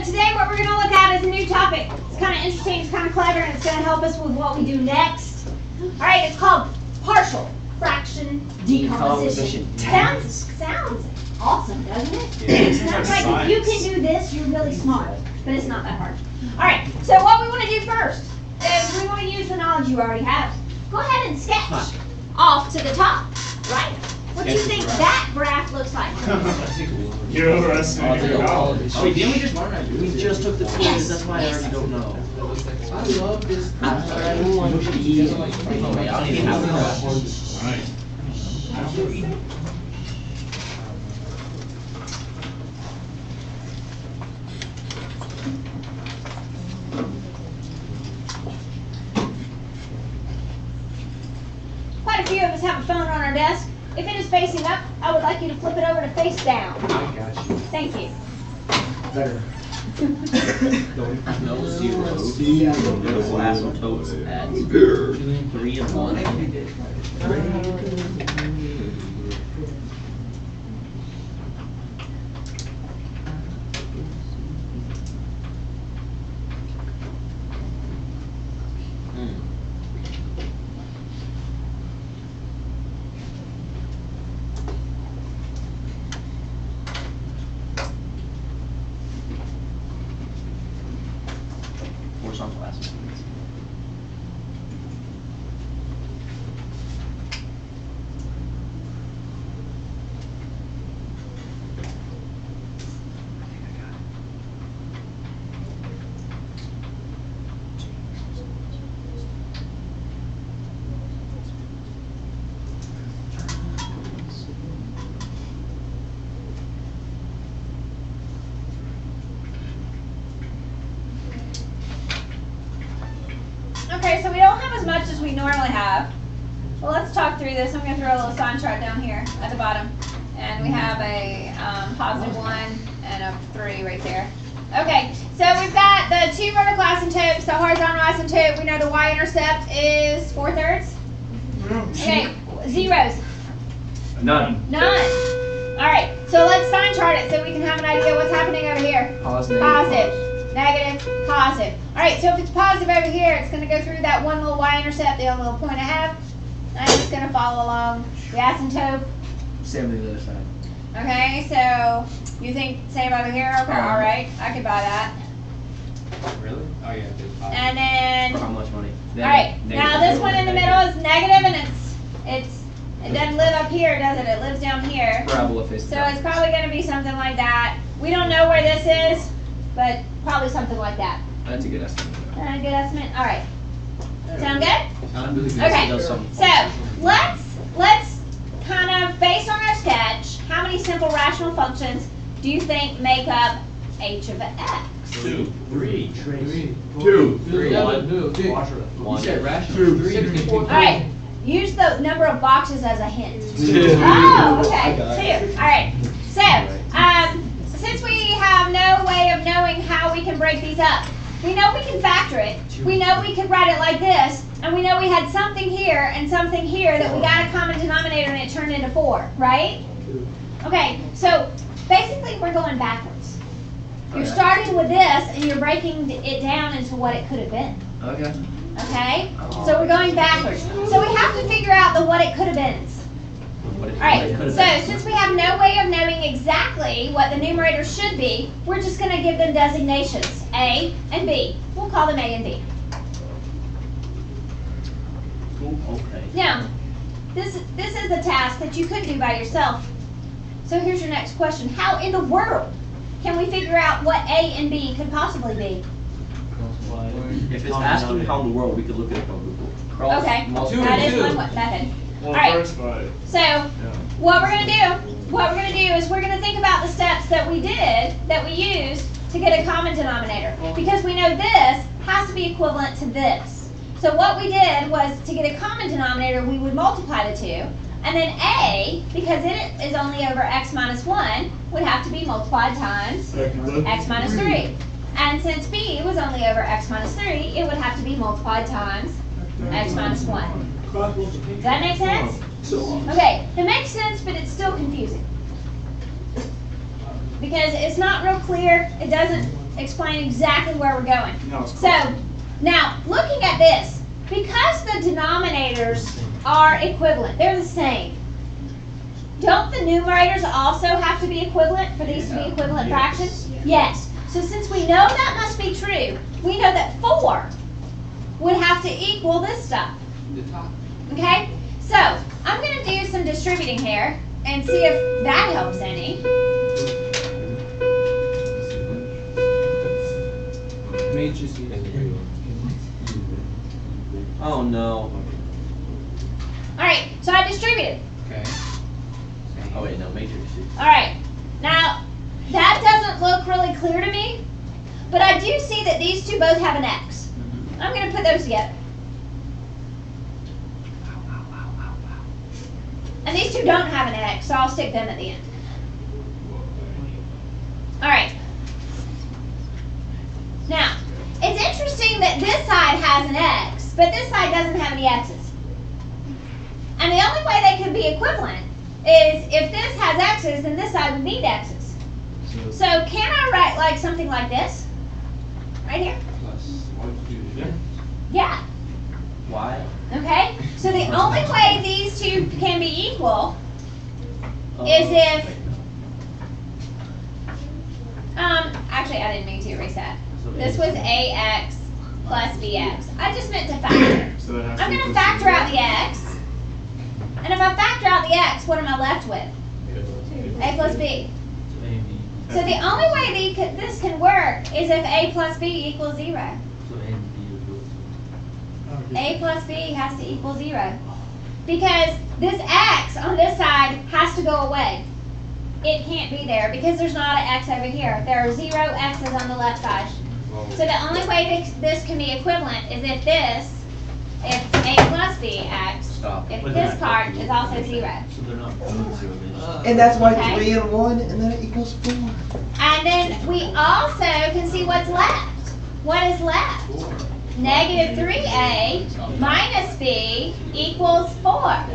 today what we're going to look at is a new topic. It's kind of interesting, it's kind of clever, and it's going to help us with what we do next. All right, it's called partial fraction decomposition. Sounds awesome, doesn't it? Yeah. Sounds like if you can do this, you're really smart, but it's not that hard. All right, so what we want to do first is we want to use the knowledge you already have. Go ahead and sketch off to the top, right? What do you think that graph looks like? You're overestimating your knowledge. Wait, didn't we just learn that? We just took the quiz, Yes. that's why I already don't know. I love this. I don't even have the graph. Right. Quite a few of us have a phone on our desk. If it is facing up, I would like you to flip it over to face down. I got you. Thank you. Better. No zeros. Middle asymptotes at 3 and 1. Horizontal asymptotes. Okay, so we don't have as much as we normally have. Well, let's talk through this. I'm going to throw a little sign chart down here at the bottom. And we have a +1 and a 3 right there. Okay, so we've got the two vertical asymptotes, the horizontal asymptote. We know the y-intercept is 4/3. Okay, zeros. None. None. All right, so let's sign chart it so we can have an idea what's happening over here. Positive. Positive, negative, positive. All right, so if it's positive over here, it's going to go through that one little y-intercept, the only little point I have, and it's going to follow along the asymptote. Same to the other side. Okay, so you think same over here? Okay, all right, I could buy that. Really? Oh yeah. And then, For how much money? all right, now this one in the middle is negative, and it doesn't live up here, does it? It lives down here. Parabola face. So it's probably going to be something like that. We don't know where this is, but probably something like that. That's a good estimate. Good estimate. All right. Sound good? Sound really good. Okay. Does some So let's kind of, based on our sketch, how many simple rational functions do you think make up h of x? 2, 3, 2, 3, 1. One. You said rational. 2, 3. All right. Use the number of boxes as a hint. 2. Oh, okay. 2. All right. So since we have no way of knowing how we can break these up, we know we can factor it. We know we could write it like this, and we know we had something here and something here that we got a common denominator and it turned into 4, right? Okay, so basically we're going backwards. You're Okay. starting with this and you're breaking it down into what it could have been, Okay. okay? So we're going backwards. So we have to figure out the what it could have been. What if All right, it could've so been? since we have no way of knowing exactly what the numerator should be, we're just going to give them designations, A and B. We'll call them A and B. Okay. Now, this is a task that you could do by yourself. So here's your next question. How in the world can we figure out what A and B could possibly be? If it's asking how in the world, we could look it up on Google. Cross Okay, multiply. that is two. one method. Well, All right. first, but So what we're going to do is we're going to think about the steps that we used to get a common denominator. Because we know this has to be equivalent to this. So what we did was to get a common denominator, we would multiply the two. And then A, because it is only over x minus 1, would have to be multiplied times x minus 3. And since B was only over x minus 3, it would have to be multiplied times x minus 1. Does that make sense? Okay, it makes sense, but it's still confusing. Because it's not real clear. It doesn't explain exactly where we're going. No, it's So, now, looking at this, because the denominators are equivalent, they're the same, don't the numerators also have to be equivalent for these to be equivalent fractions? Yes. So since we know that must be true, we know that 4 would have to equal this stuff. The top. Okay? So, I'm going to do some distributing here and see if that helps any. Matrix. Oh no. Alright, so I distributed. Okay. Oh wait, no, matrix. Alright, now that doesn't look really clear to me, but I do see that these two both have an X. I'm going to put those together. And these two don't have an X, so I'll stick them at the end. Alright. Now, it's interesting that this side has an X, but this side doesn't have any X's. And the only way they could be equivalent is if this has X's, then this side would need X's. So can I write like something like this? Right here? Plus. Yeah. Why? Okay? So the only way these two can be equal is if, actually I didn't mean to erase that. This was AX plus BX. I just meant to factor. So that has I'm to going to equal factor zero. out the X. And if I factor out the X, what am I left with? A plus B. So the only way this can work is if A plus B equals 0. A plus B has to equal 0. Because this X on this side has to go away. It can't be there because there's not an X over here. There are 0 X's on the left side. So the only way this can be equivalent is if A plus B X, Stop. if this part is also 0. So they're not both zero. And that's why Okay. 3 and 1, and then it equals 4. And then we also can see what's left. What is left? Negative 3A minus B equals 4.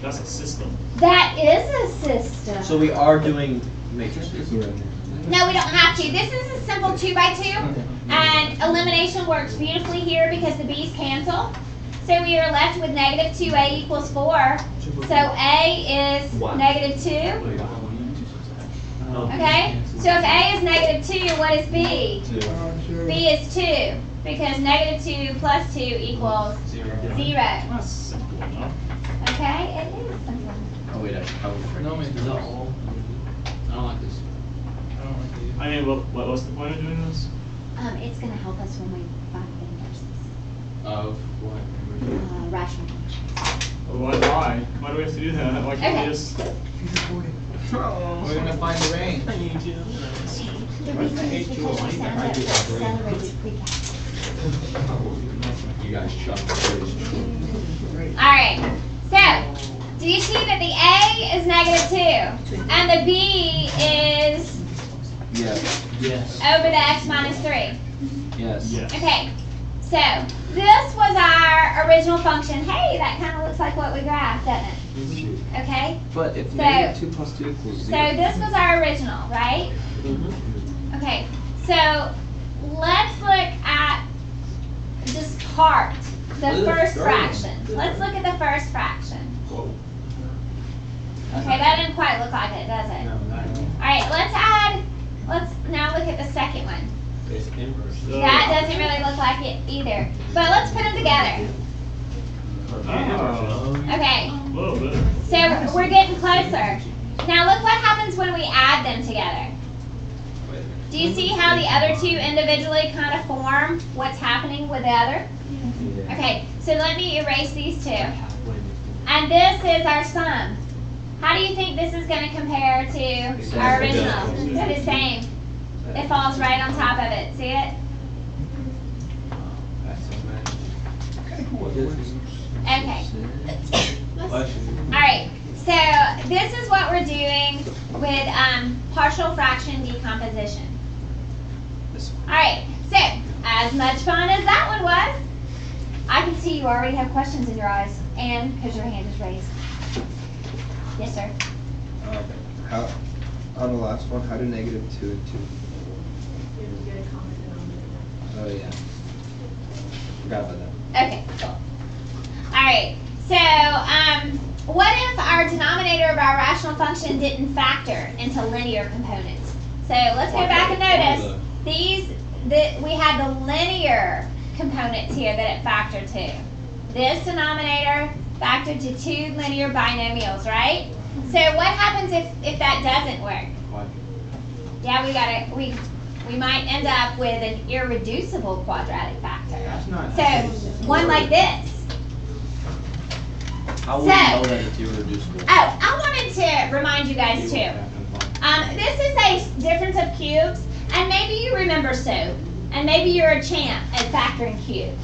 That's a system. That is a system. So we are doing matrices. No, we don't have to. This is a simple 2x2, and elimination works beautifully here because the b's cancel. So we are left with negative 2a equals 4. So a is negative 2. Okay? So if a is negative 2, what is b? B is 2, because negative 2 plus 2 equals 0. That's simple enough. Okay? It is simple. Oh wait, I was No, man, right. I don't like this. I don't like these. I mean, what's the point of doing this? It's going to help us when we find the inverses. Of what? Rational functions. Why? Why do we have to do that? Why can't Okay. we just... We're gonna find the range. You guys shut up. Alright, so, do you see that the A is negative 2, and the B is Yes. Yes. over the x minus 3? Yes. Yes. Okay, so, this was our original function. Hey, that kind of looks like what we graphed, doesn't it? Okay, But if So- negative 2 plus 2 equals 0. so this was our original, right? Okay, so, let's look at this part, the first fraction. Let's look at the first fraction. Okay, that didn't quite look like it, does it? Alright, let's now look at the second one. That doesn't really look like it either. But let's put them together. Oh, Okay, a little bit. so we're getting closer. Now look what happens when we add them together. Do you see how the other two individually kind of form what's happening with the other? Okay, so let me erase these two. And this is our sum. How do you think this is going to compare to our original? They're the same. It falls right on top of it. See it? Okay. Alright, so this is what we're doing with partial fraction decomposition. Alright, so as much fun as that one was, I can see you already have questions in your eyes, and because your hand is raised. Yes, sir. How, on the last one, how do negative 2 and 2? Forgot about that. Okay, cool. Alright, so, what if our denominator of our rational function didn't factor into linear components? So let's go back and notice, we had the linear components here that it factored to. This denominator factored to 2 linear binomials, right? So what happens if that doesn't work? Yeah, we might end up with an irreducible quadratic factor. That's not. So, one like this. How will you know that it's irreducible? Oh, I wanted to remind you guys too. This is a difference of cubes, and maybe you remember SOAP, and maybe you're a champ at factoring cubes.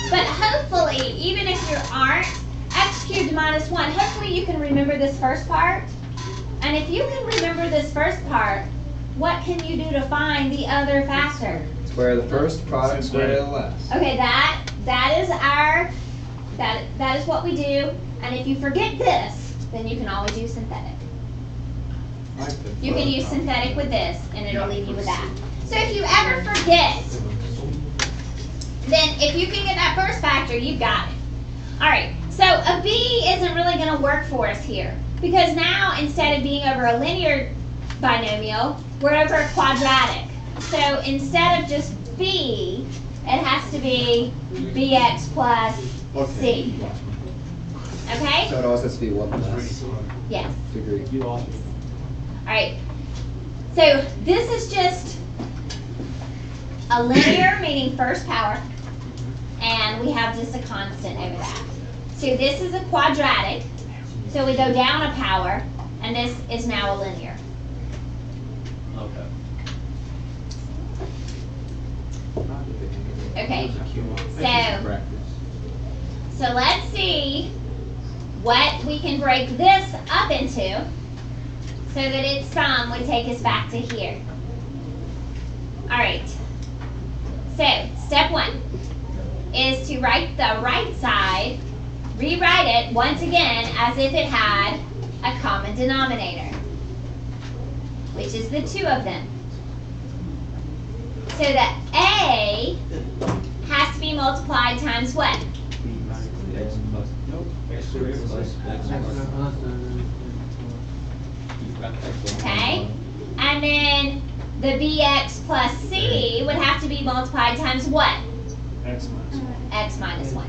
But hopefully, even if you aren't, x cubed minus 1, hopefully you can remember this first part. And if you can remember this first part, what can you do to find the other factor? Square the first, product square the last. Okay, that is what we do. And if you forget this, then you can always use synthetic. You can use synthetic with this, and it'll leave you with that. So if you ever forget, then if you can get that first factor, you've got it. All right, so a b isn't really going to work for us here, because now instead of being over a linear binomial, we're over a quadratic. So instead of just b, it has to be bx plus c. Okay? So it always has to be 1 less Yes. degree. All right. So this is just a linear, meaning first power, and we have just a constant over that. So this is a quadratic, so we go down a power, and this is now a linear. Okay. Okay. So let's see what we can break this up into so that its sum would take us back to here. All right. So step 1 is to write the right side, rewrite it once again as if it had a common denominator, which is the 2 of them. So that A has to be multiplied times what? X plus, nope, x squared plus x plus. Okay? And then the bx plus c would have to be multiplied times what? X minus 1. X minus 1.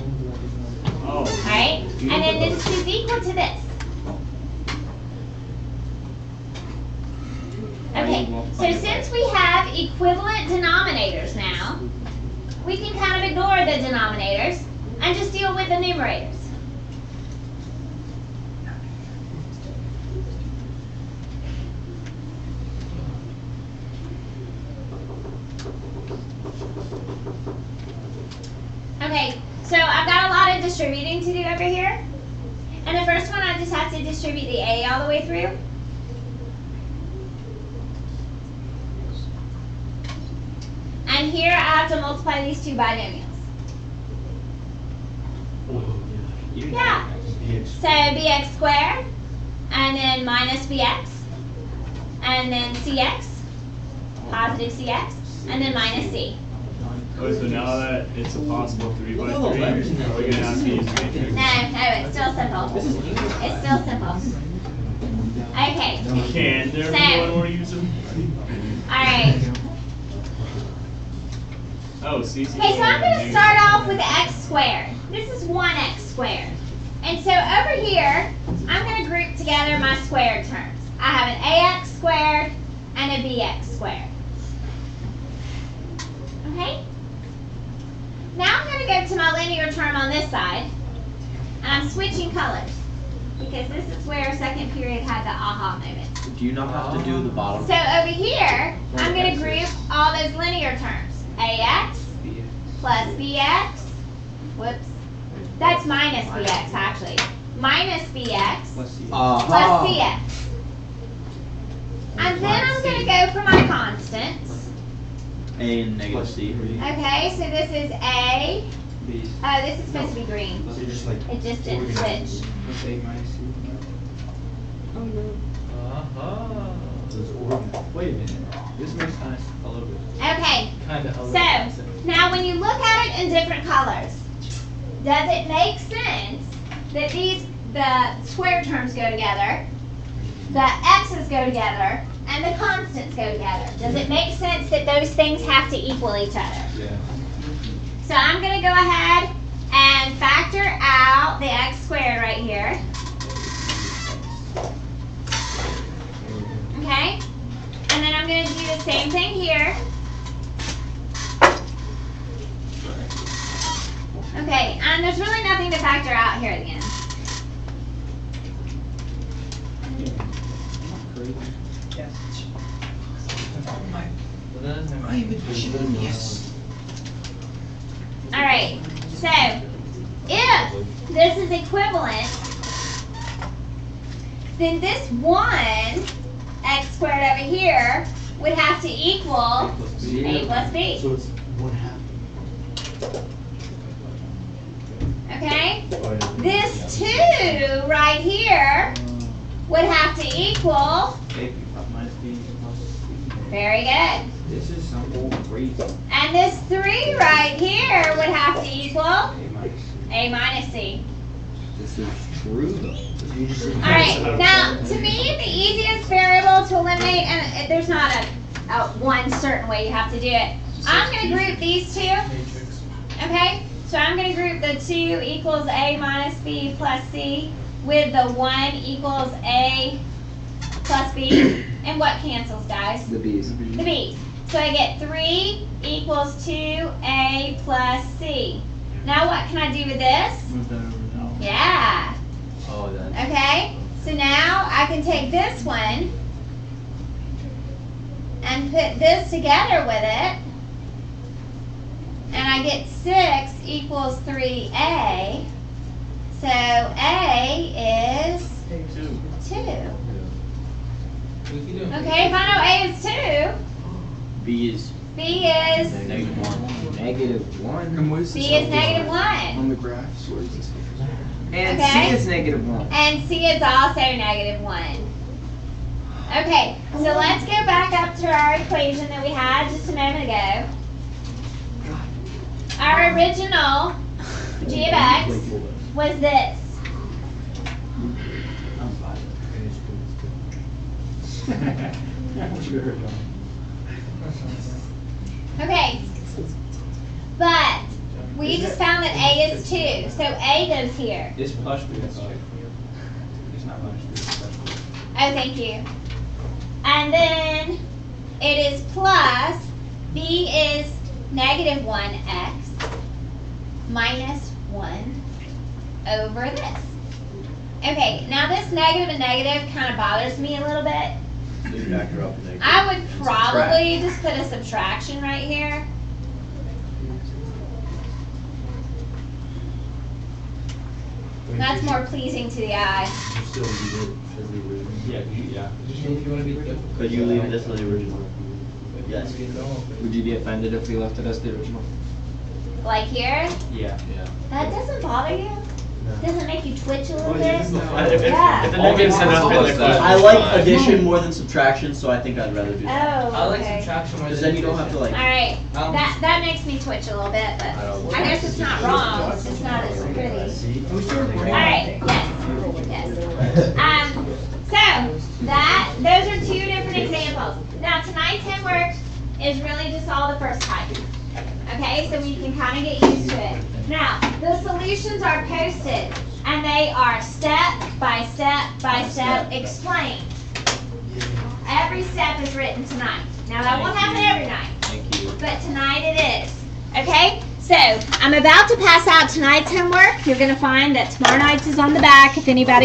Oh. Alright? And then this is equal to this. Okay, so since we have equivalent denominators now, we can kind of ignore the denominators and just deal with the numerators. Okay, so I've got a lot of distributing to do over here. And the first one, I just have to distribute the A all the way through. And here I have to multiply these 2 binomials. Yeah. So bx squared, and then minus bx, and then cx, positive cx, and then minus c. Oh, so now that it's a possible 3 by 3, are we going to have to use matrix? No, it's still simple. It's still simple. Okay. Can there be one more user? Alright. Oh, CC. Okay, so I'm going to start off with x squared. This is 1x squared. And so over here, I'm going to group together my squared terms. I have an ax squared and a bx squared. Okay? Now I'm going to go to my linear term on this side, and I'm switching colors, because this is where second period had the aha moment. Do you not have to do the bottom? So over here, I'm going to group all those linear terms. Ax plus bx, whoops, that's minus bx actually, minus bx plus cx. And then I'm going to go for my constants. A and negative c. Okay, so this is A. Oh, this is supposed to be green. It just didn't switch. Wait a minute. This makes sense a little bit. Okay, Kind of. so now when you look at it in different colors, does it make sense that the square terms go together, the x's go together, and the constants go together? Does it make sense that those things have to equal each other? Yeah. So I'm going to go ahead and factor out the x squared right here. Okay? And then I'm going to do the same thing here. Okay, and there's really nothing to factor out here at the end. Alright, so if this is equivalent, then this 1 x squared over here would have to equal a plus b. So it's 1/2. Okay? This 2 right here would have to equal, A minus B plus C. very good. This is some old crazy. And this 3 right here would have to equal A minus C. a minus c. This is true though. Alright, now to me the easiest variable to eliminate, and there's not a one certain way you have to do it. I'm going to group these two. Okay? So I'm going to group the 2 equals a minus b plus c with the 1 equals a plus b. And what cancels, guys? The B's. The b. So I get 3 equals 2a plus c. Now what can I do with this? Move that over now. Yeah. Oh, that's. Okay? So now I can take this one and put this together with it. And I get 6 equals 3a. So a is 2. Okay, if I know a is 2, B is b is -1. -1. b is -1. On the graphs, where is this? And Okay. C is -1. And c is also -1. Okay, so let's go back up to our equation that we had just a moment ago. Our original g of x was this. Okay, but we just found that a is 2, so a goes here. It's plus B. It's not minus B. It's plus B. Oh, thank you. And then it is plus, b is -1x minus 1 over this. Okay, now this negative and negative kind of bothers me a little bit. So you factor out the negative. I would and probably just put a subtraction right here. That's more pleasing to the eye. Yeah, could you leave this as the original? Yes. Would you be offended if we left it as the original? Like here, Yeah. that doesn't bother you? Doesn't make you twitch a little bit? If Yeah. the negative's enough in the I like addition more than subtraction, so I think I'd rather do that. Oh, I like okay. subtraction more Because than then you don't have to like. Alright, that makes me twitch a little bit, but I guess it's not wrong, it's just not as pretty. Alright, yes. So, those are 2 different examples. Now, tonight's homework is really just all the first type. Okay, so we can kind of get used to it. Now, the solutions are posted, and they are step by step by step explained. Every step is written tonight. Now, that won't happen every night, Thank you. but tonight it is. Okay, so I'm about to pass out tonight's homework. You're going to find that tomorrow night's is on the back if anybody